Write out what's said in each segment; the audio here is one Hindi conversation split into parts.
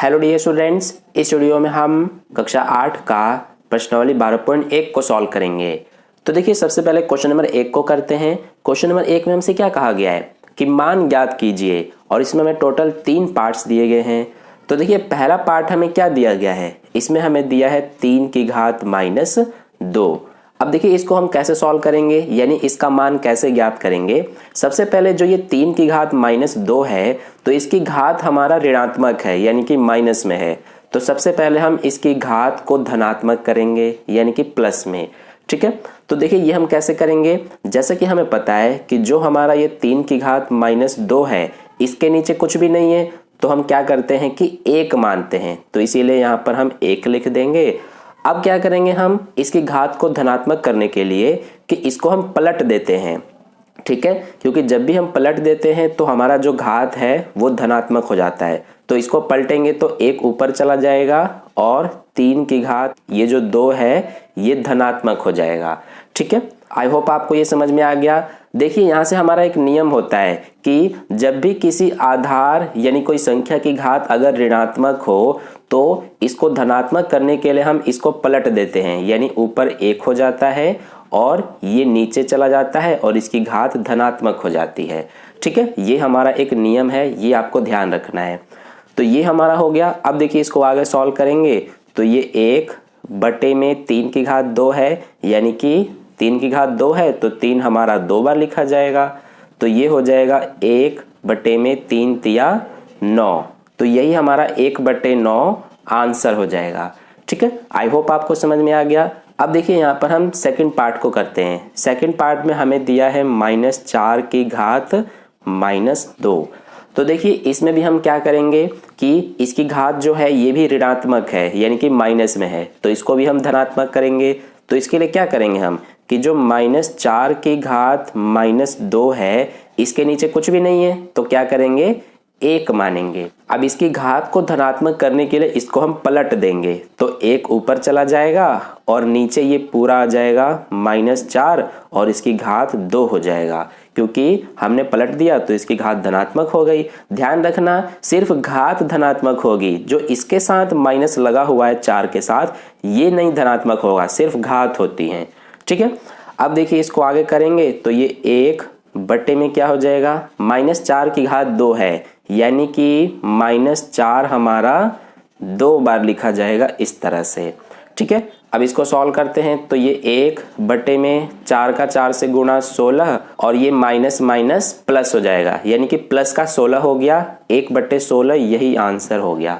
हेलो डियर स्टूडेंट्स, इस वीडियो में हम कक्षा 8 का प्रश्नावली 12.1 को सॉल्व करेंगे। तो देखिए, सबसे पहले क्वेश्चन नंबर 1 को करते हैं। क्वेश्चन नंबर 1 में हमसे क्या कहा गया है कि मान ज्ञात कीजिए, और इसमें हमें टोटल 3 पार्ट्स दिए गए हैं। तो देखिए, पहला पार्ट हमें क्या दिया गया है, इसमें हमें दिया है 3 की घात माइनस 2। अब देखिए, इसको हम कैसे सॉल्व करेंगे, यानी इसका मान कैसे ज्ञात करेंगे। सबसे पहले जो ये 3 की घात माइनस 2 है, तो इसकी घात हमारा ऋणात्मक है, यानी कि माइनस में है। तो सबसे पहले हम इसकी घात को धनात्मक करेंगे, यानी कि प्लस में। ठीक है, तो देखिए ये हम कैसे करेंगे। जैसे कि हमें पता है कि जो हमारा ये 3 की घात माइनस 2 है, इसके नीचे कुछ भी नहीं है, तो हम क्या करते हैं कि 1 मानते हैं। तो इसीलिए यहाँ पर हम 1 लिख देंगे। अब क्या करेंगे, हम इसकी घात को धनात्मक करने के लिए कि इसको हम पलट देते हैं। ठीक है, क्योंकि जब भी हम पलट देते हैं तो हमारा जो घात है वो धनात्मक हो जाता है। तो इसको पलटेंगे तो 1 ऊपर चला जाएगा और 3 की घात ये जो 2 है ये धनात्मक हो जाएगा। ठीक है, आई होप आपको ये समझ में आ गया। देखिए, यहाँ से हमारा एक नियम होता है कि जब भी किसी आधार यानी कोई संख्या की घात अगर ऋणात्मक हो तो इसको धनात्मक करने के लिए हम इसको पलट देते हैं, यानी ऊपर 1 हो जाता है और ये नीचे चला जाता है और इसकी घात धनात्मक हो जाती है। ठीक है, ये हमारा एक नियम है, ये आपको ध्यान रखना है। तो ये हमारा हो गया। अब देखिए, इसको आगे सॉल्व करेंगे तो ये 1 बटे में 3 की घात 2 है, यानी कि 3 की घात 2 है तो 3 हमारा 2 बार लिखा जाएगा। तो ये हो जाएगा 1 बटे में 3 तिया 9। तो यही हमारा 1 बटे 9 आंसर हो जाएगा। ठीक है, आई होप आपको समझ में आ गया। अब देखिए, यहाँ पर हम सेकंड पार्ट को करते हैं। सेकंड पार्ट में हमें दिया है -4 की घात -2। तो देखिए, इसमें भी हम क्या करेंगे कि इसकी घात जो है ये भी ऋणात्मक है, यानी कि माइनस में है, तो इसको भी हम धनात्मक करेंगे। तो इसके लिए क्या करेंगे हम कि जो -4 की घात -2 है, इसके नीचे कुछ भी नहीं है, तो क्या करेंगे 1 मानेंगे। अब इसकी घात को धनात्मक करने के लिए इसको हम पलट देंगे तो 1 ऊपर चला जाएगा और नीचे ये पूरा आ जाएगा -4 और इसकी घात 2 हो जाएगा। क्योंकि हमने पलट दिया तो इसकी घात धनात्मक हो गई। ध्यान रखना, सिर्फ घात धनात्मक होगी, जो इसके साथ माइनस लगा हुआ है 4 के साथ, ये नहीं धनात्मक होगा, सिर्फ घात होती है। ठीक है, अब देखिए इसको आगे करेंगे तो ये 1 बटे में क्या हो जाएगा, -4 की घात 2 है, यानी कि -4 हमारा 2 बार लिखा जाएगा इस तरह से। ठीक है, अब इसको सॉल्व करते हैं तो ये 1 बटे में 4 का 4 से गुणा 16 और ये माइनस माइनस प्लस हो जाएगा, यानी कि प्लस का 16 हो गया। 1 बटे 16 यही आंसर हो गया।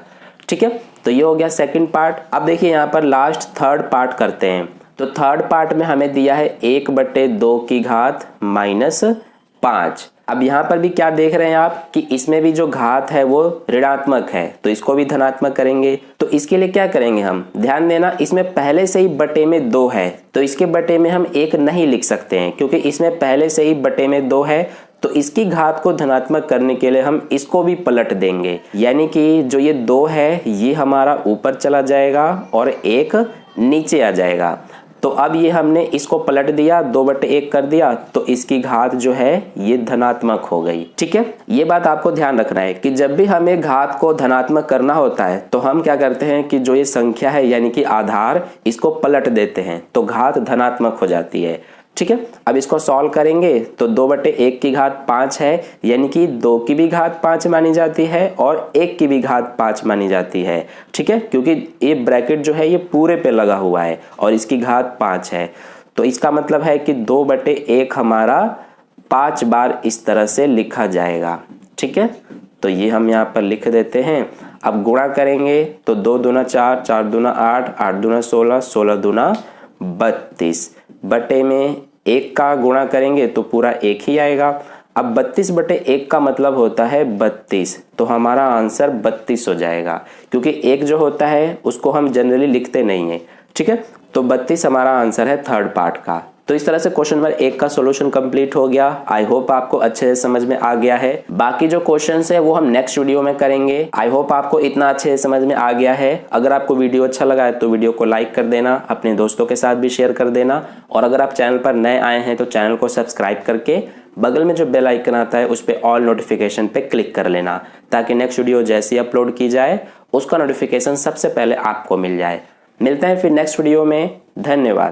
ठीक है, तो ये हो गया सेकंड पार्ट। अब देखिए, यहाँ पर लास्ट थर्ड पार्ट करते हैं। तो थर्ड पार्ट में हमें दिया है 1 बटे 2 की घात -5। अब यहाँ पर भी क्या देख रहे हैं आप कि इसमें भी जो घात है वो ऋणात्मक है, तो इसको भी धनात्मक करेंगे। तो इसके लिए क्या करेंगे हम, ध्यान देना, इसमें पहले से ही बटे में 2 है, तो इसके बटे में हम 1 नहीं लिख सकते हैं, क्योंकि इसमें पहले से ही बटे में 2 है। तो इसकी घात को धनात्मक करने के लिए हम इसको भी पलट देंगे, यानी कि जो ये 2 है ये हमारा ऊपर चला जाएगा और 1 नीचे आ जाएगा। तो अब ये हमने इसको पलट दिया, 2 बटे 1 कर दिया, तो इसकी घात जो है ये धनात्मक हो गई। ठीक है, ये बात आपको ध्यान रखना है कि जब भी हमें घात को धनात्मक करना होता है तो हम क्या करते हैं कि जो ये संख्या है यानी कि आधार, इसको पलट देते हैं तो घात धनात्मक हो जाती है। ठीक है, अब इसको सॉल्व करेंगे तो 2 बटे 1 की घात 5 है, यानी कि 2 की भी घात 5 मानी जाती है और 1 की भी घात 5 मानी जाती है। ठीक है, क्योंकि ये ब्रैकेट जो है ये पूरे पे लगा हुआ है और इसकी घात 5 है, तो इसका मतलब है कि 2 बटे 1 हमारा 5 बार इस तरह से लिखा जाएगा। ठीक है, तो ये हम यहाँ पर लिख देते हैं। अब गुणा करेंगे तो 2 दूना 4, 4 दूना 8, 8 दूना 16, 16 दूना 32 बटे में 1 का गुणा करेंगे तो पूरा 1 ही आएगा। अब 32 बटे 1 का मतलब होता है 32, तो हमारा आंसर 32 हो जाएगा, क्योंकि 1 जो होता है उसको हम जनरली लिखते नहीं है। ठीक है, तो 32 हमारा आंसर है थर्ड पार्ट का। तो इस तरह से क्वेश्चन नंबर 1 का सॉल्यूशन कंप्लीट हो गया। आई होप आपको अच्छे से समझ में आ गया है। बाकी जो क्वेश्चंस है वो हम नेक्स्ट वीडियो में करेंगे। आई होप आपको इतना अच्छे से समझ में आ गया है। अगर आपको वीडियो अच्छा लगा है तो वीडियो को लाइक कर देना, अपने दोस्तों के साथ भी शेयर कर देना, और अगर आप चैनल पर नए आए हैं तो चैनल को सब्सक्राइब करके बगल में जो बेल आइकन आता है उस पर ऑल नोटिफिकेशन पे क्लिक कर लेना, ताकि नेक्स्ट वीडियो जैसे ही अपलोड की जाए उसका नोटिफिकेशन सबसे पहले आपको मिल जाए। मिलते हैं फिर नेक्स्ट वीडियो में। धन्यवाद।